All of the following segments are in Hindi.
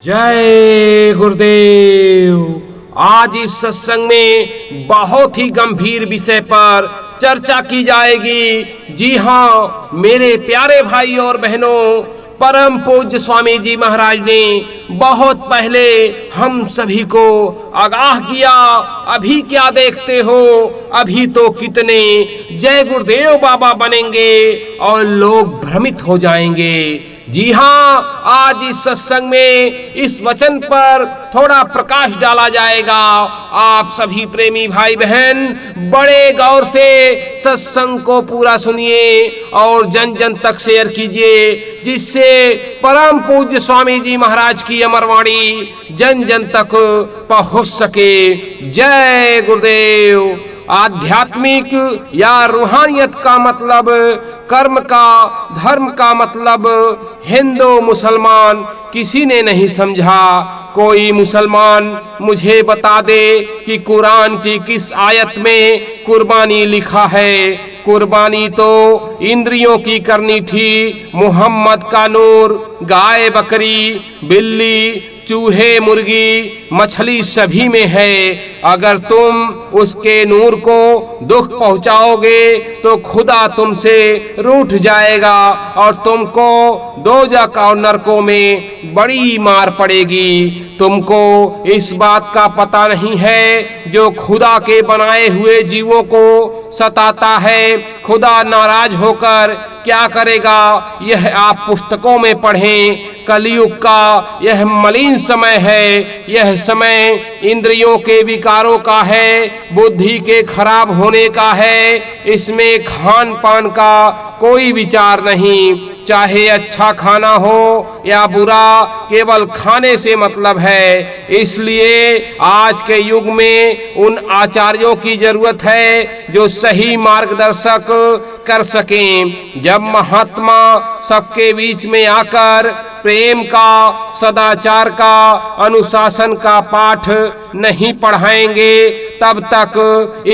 जय गुरुदेव। आज इस सत्संग में बहुत ही गंभीर विषय पर चर्चा की जाएगी। जी हाँ मेरे प्यारे भाई और बहनों, परम पूज्य स्वामी जी महाराज ने बहुत पहले हम सभी को आगाह किया। अभी क्या देखते हो, अभी तो कितने जय गुरुदेव बाबा बनेंगे और लोग भ्रमित हो जाएंगे। जी हाँ, आज इस सत्संग में इस वचन पर थोड़ा प्रकाश डाला जाएगा। आप सभी प्रेमी भाई बहन बड़े गौर से सत्संग को पूरा सुनिए और जन जन तक शेयर कीजिए, जिससे परम पूज्य स्वामी जी महाराज की अमरवाणी जन जन तक पहुंच सके। जय गुरुदेव। आध्यात्मिक या रूहानियत का मतलब, कर्म का, धर्म का मतलब हिंदू मुसलमान किसी ने नहीं समझा। कोई मुसलमान मुझे बता दे कि कुरान की किस आयत में कुर्बानी लिखा है। कुर्बानी तो इंद्रियों की करनी थी। मोहम्मद का नूर गाय, बकरी, बिल्ली, चूहे, मुर्गी, मछली सभी में है। अगर तुम उसके नूर को दुख पहुंचाओगे तो खुदा तुमसे रूठ जाएगा और तुमको दोजख और नरकों में बड़ी मार पड़ेगी। तुमको इस बात का पता नहीं है जो खुदा के बनाए हुए जीवों को सताता है। खुदा नाराज होकर क्या करेगा, यह आप पुस्तकों में पढ़ें। कलयुग का यह मलिन समय है। यह समय इंद्रियों के विकारों का है, बुद्धि के खराब होने का है। इसमें खान पान का कोई विचार नहीं। चाहे अच्छा खाना हो या बुरा, केवल खाने से मतलब है। इसलिए आज के युग में उन आचार्यों की जरूरत है जो सही मार्गदर्शक कर सकें। जब महात्मा सबके बीच में आकर प्रेम का, सदाचार का, अनुशासन का पाठ नहीं पढ़ाएंगे, तब तक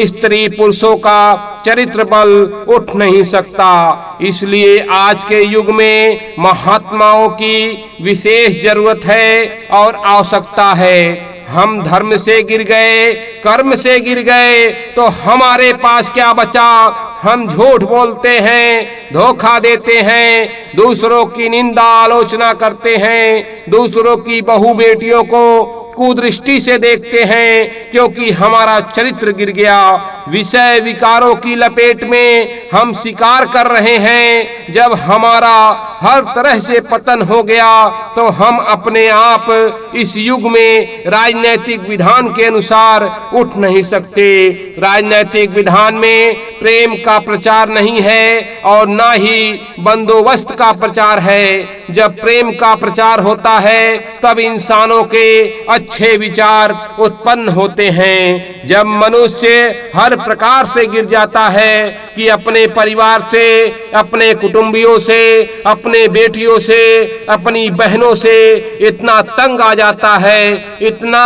स्त्री पुरुषों का चरित्र बल उठ नहीं सकता। इसलिए आज के युग में महात्माओं की विशेष जरूरत है और आवश्यकता है। हम धर्म से गिर गए, कर्म से गिर गए तो हमारे पास क्या बचा। हम झूठ बोलते हैं, धोखा देते हैं, दूसरों की निंदा आलोचना करते हैं, दूसरों की बहू बेटियों को कुदृष्टि से देखते हैं, क्योंकि हमारा चरित्र गिर गया। विषय विकारों की लपेट में हम शिकार कर रहे हैं। जब हमारा हर तरह से पतन हो गया तो हम अपने आप इस युग में राजनैतिक विधान के अनुसार उठ नहीं सकते। राजनैतिक विधान में प्रेम का प्रचार नहीं है और ना ही बंदोबस्त का प्रचार है। जब प्रेम का प्रचार होता है तब इंसानों के अच्छे विचार उत्पन्न होते हैं। जब मनुष्य हर प्रकार से गिर जाता है कि अपने परिवार से, अपने कुटुंबियों से, अपने बेटियों से, अपनी बहनों से इतना तंग आ जाता है, इतना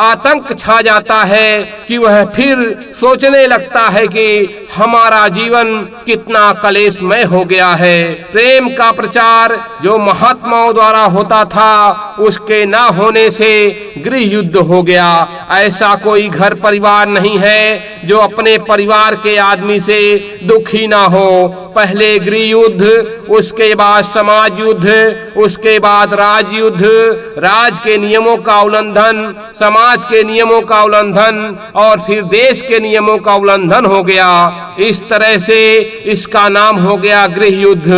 आतंक छा जाता है कि वह फिर सोचने लगता है कि हमारा जीवन कितना कलेशमय हो गया है। प्रेम का प्रचार जो महात्माओं द्वारा होता था, उसके ना होने से गृह युद्ध हो गया। ऐसा कोई घर परिवार नहीं है जो अपने परिवार के आदमी से दुखी ना हो। पहले गृह युद्ध, उसके बाद समाज युद्ध, उसके बाद राज युद्ध, राज के नियमों का उल्लंघन, समाज के नियमों का उल्लंघन और फिर देश के नियमों का उल्लंघन हो गया। इस तरह से इसका नाम हो गया गृह युद्ध।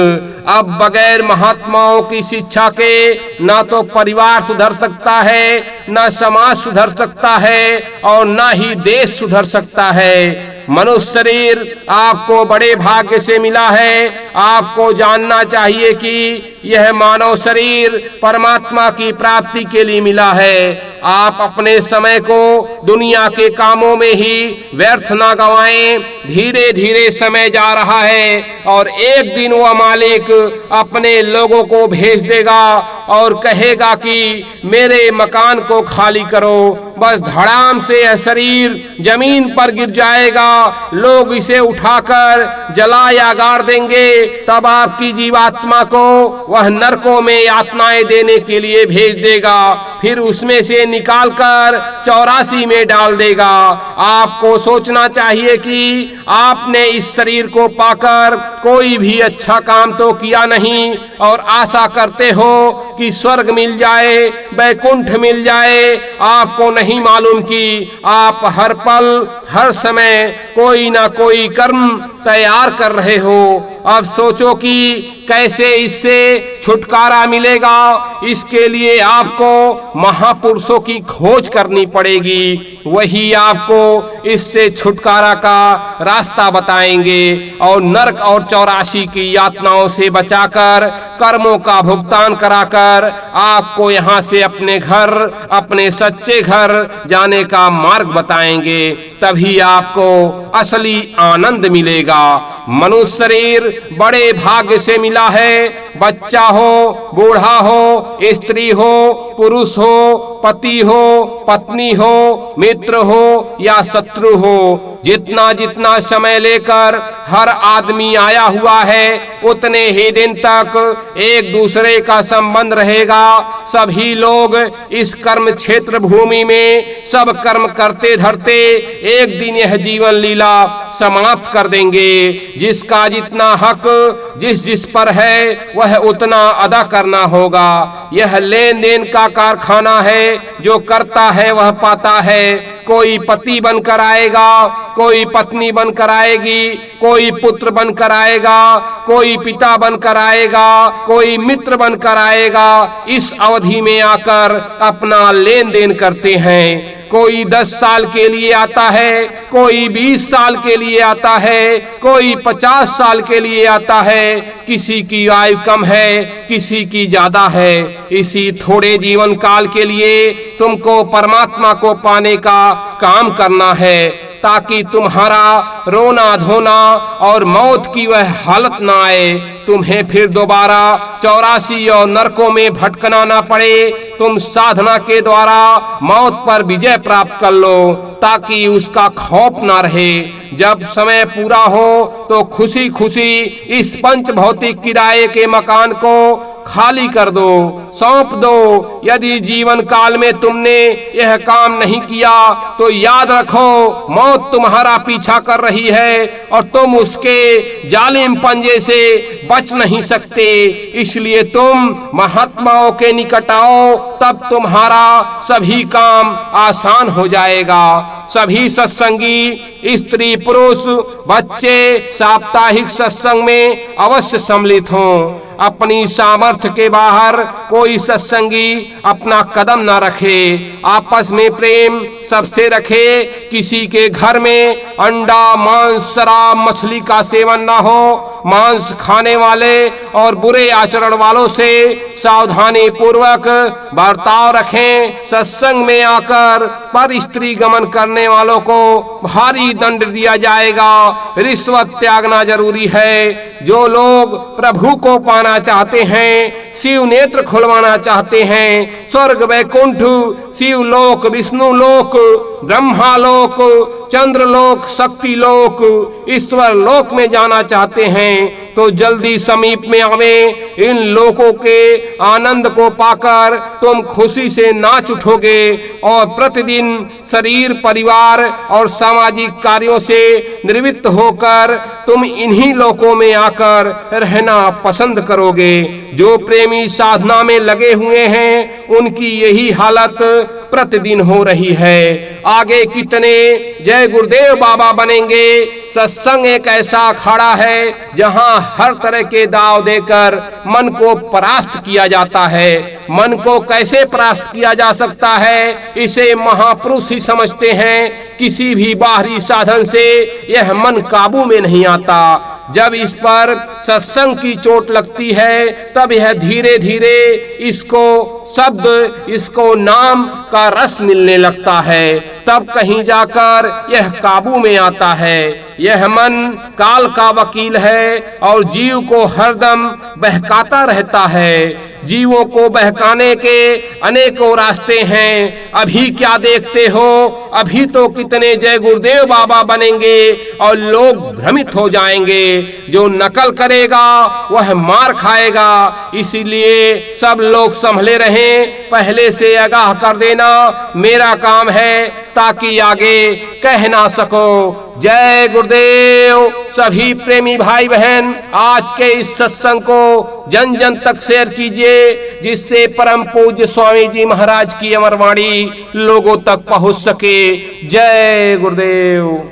अब बगैर महात्माओं की शिक्षा के ना तो परिवार सुधर सकता है, ना समाज सुधर सकता है और ना ही देश सुधर सकता है। मनुष्य शरीर आपको बड़े भाग्य से मिला है। आपको जानना चाहिए कि यह मानव शरीर परमात्मा की प्राप्ति के लिए मिला है। आप अपने समय को दुनिया के कामों में ही व्यर्थ ना गंवाएं। धीरे धीरे समय जा रहा है और एक दिन वह मालिक अपने लोगों को भेज देगा और कहेगा कि मेरे मकान को खाली करो। बस धड़ाम से यह शरीर जमीन पर गिर जाएगा, लोग इसे उठाकर जला या गाड़ देंगे। तब आपकी जीवात्मा को वह नरकों में यातनाएं देने के लिए भेज देगा, फिर उसमें से निकालकर 84 में डाल देगा। आपको सोचना चाहिए कि आपने इस शरीर को पाकर कोई भी अच्छा काम तो किया नहीं और आशा करते हो कि स्वर्ग मिल जाए, वैकुंठ मिल जाए। आपको नहीं मालूम कि आप हर पल हर समय कोई ना कोई कर्म तैयार कर रहे हो। अब सोचो कि कैसे इससे छुटकारा मिलेगा। इसके लिए आपको महापुरुषों की खोज करनी पड़ेगी, वही आपको इससे छुटकारा का रास्ता बताएंगे और नरक और 84 की यातनाओं से बचाकर कर्मों का भुगतान कराकर आपको यहाँ से अपने घर, अपने सच्चे घर जाने का मार्ग बताएंगे। तभी आपको असली आनंद मिलेगा। मनुष्य शरीर बड़े भाग्य से मिला है। बच्चा हो, बूढ़ा हो, स्त्री हो, पुरुष हो, पति हो, पत्नी हो, मित्र हो या शत्रु हो, जितना जितना समय लेकर हर आदमी आया हुआ है उतने ही दिन तक एक दूसरे का संबंध रहेगा। सभी लोग इस कर्म क्षेत्र भूमि में सब कर्म करते धरते एक दिन यह जीवन लीला समाप्त कर देंगे। जिसका जितना हक जिस जिस पर है वह उतना अदा करना होगा। यह लेन देन का कारखाना है, जो करता है वह पाता है। कोई पति बनकर आएगा, कोई पत्नी बनकर आएगी, कोई पुत्र बनकर आएगा, कोई पिता बनकर आएगा, कोई मित्र बनकर आएगा। इस अवधि में आकर अपना लेन देन करते हैं। कोई 10 साल के लिए आता है, कोई 20 साल के लिए आता है, कोई 50 साल के लिए आता है। किसी की आयु कम है, किसी की ज्यादा है। इसी थोड़े जीवन काल के लिए तुमको परमात्मा को पाने का काम करना है, ताकि तुम्हारा रोना धोना और मौत की वह हालत ना आए, तुम्हें फिर दोबारा 84 और नरकों में भटकना ना पड़े। तुम साधना के द्वारा मौत पर विजय प्राप्त कर लो, ताकि उसका खौफ ना रहे। जब समय पूरा हो तो खुशी खुशी इस पंच भौतिक किराए के मकान को खाली कर दो, सौंप दो। यदि जीवन काल में तुमने यह काम नहीं किया तो याद रखो, मौत तुम्हारा पीछा कर रही है और तुम उसके जालिम पंजे से बच नहीं सकते। इसलिए तुम महात्माओं के निकट आओ, तब तुम्हारा सभी काम आसान हो जाएगा। सभी सत्संगी स्त्री पुरुष बच्चे साप्ताहिक सत्संग में अवश्य सम्मिलित हों। अपनी सामर्थ्य के बाहर कोई सत्संगी अपना कदम न रखे। आपस में प्रेम सबसे रखे। किसी के घर में अंडा, मांस, शराब, मछली का सेवन न हो। मांस खाने वाले और बुरे आचरण वालों से सावधानी पूर्वक बर्ताव रखें। सत्संग में आकर पर स्त्री गमन करने वालों को भारी दंड दिया जाएगा। रिश्वत त्यागना जरूरी है। जो लोग प्रभु को पाना चाहते हैं, शिव नेत्र खुलवाना चाहते हैं, स्वर्ग, वैकुंठ, शिवलोक, विष्णुलोक, ब्रह्मालोक, चंद्रलोक, शक्ति लोक, ईश्वर लोक में जाना चाहते हैं, तो जल्दी समीप में आवे। इन लोकों के आनंद को पाकर तुम खुशी से नाच उठोगे और प्रतिदिन शरीर, परिवार और सामाजिक कार्यों से निवृत्त होकर तुम इन्हीं लोकों में आकर रहना पसंद करोगे। जो प्रेमी साधना में लगे हुए हैं उनकी यही हालत प्रतिदिन हो रही है। आगे कितने जय गुरुदेव बाबा बनेंगे। सत्संग एक ऐसा अखाड़ा है जहां हर तरह के दाव देकर मन को परास्त किया जाता है। मन को कैसे परास्त किया जा सकता है, इसे महापुरुष ही समझते हैं। किसी भी बाहरी साधन से यह मन काबू में नहीं आता। जब इस पर सत्संग की चोट लगती है तब यह धीरे धीरे इसको शब्द, इसको नाम का रस मिलने लगता है। तब कहीं जाकर यह काबू में आता है। यह मन काल का वकील है और जीव को हरदम बहकाता रहता है। जीवों को बहकाने के अनेकों रास्ते हैं। अभी क्या देखते हो, अभी तो कितने जय गुरुदेव बाबा बनेंगे और लोग भ्रमित हो जाएंगे। जो नकल करेगा वह मार खाएगा। इसीलिए सब लोग संभले रहें, पहले से आगाह कर देना मेरा काम है, ताकि आगे कह ना सको। जय गुरुदेव। सभी प्रेमी भाई बहन आज के इस सत्संग को जन जन तक शेयर कीजिए, जिससे परम पूज्य स्वामी जी महाराज की अमरवाणी लोगों तक पहुंच सके। जय गुरुदेव।